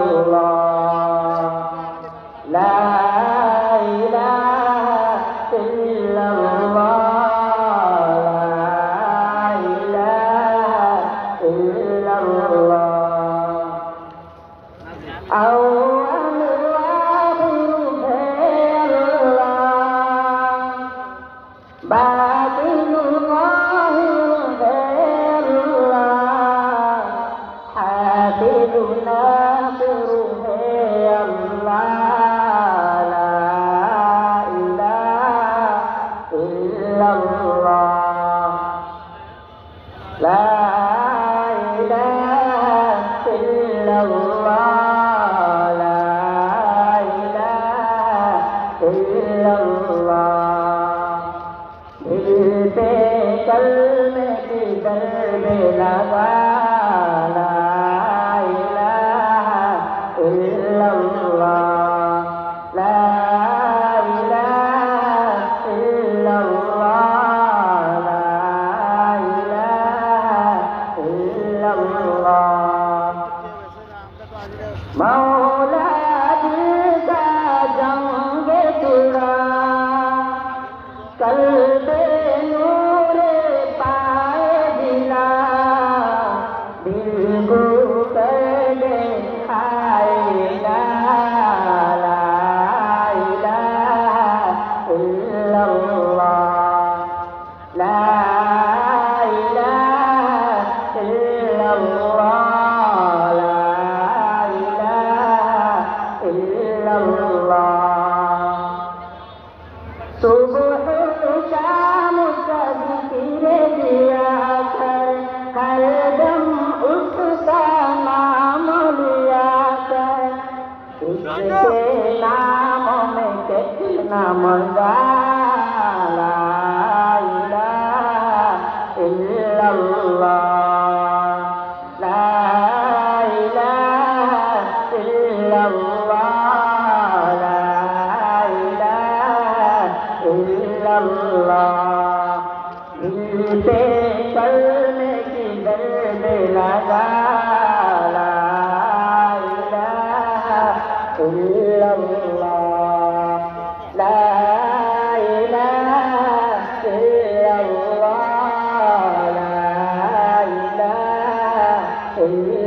illallah, la ilaha illallah, la ilaha illallah. أول واحد है अल्लाह, बातिन ज़ाहिर है अल्लाह, हाफिज़ नासिर है अल्लाह, ला इलाहा इल्लल्लाह, ला इलाहा इल्लल्लाह, दिल पे कलमे की दर्द लगा, ला इलाहा इल्लल्लाह, ला इलाहा इल्लल्लाह, ला इलाहा इल्लल्लाह। मौला दिल का जंग छुड़ा, कल्बे नूरे पाए दिला, दिल को कर दे हाय ला इलाहा इल्लल्लाह, ला इलाहा इल्लल्लाह, ला इलाहा इल्लल्लाह। सुबह शाम का ज़िक्र दिया कर, हर दम उसका नाम लिया कर, उसके नामों में कितना मज़ा, ला इलाहा इल्लल्लाह, ला इलाहा इल्लल्लाह, ला इलाहा इल्लल्लाह। दिल पे कलमे की दर्द लगा, ला इलाहा इल्लल्लाह, ला इलाहा इल्लल्लाह, ला इलाहा इल्लल्लाह।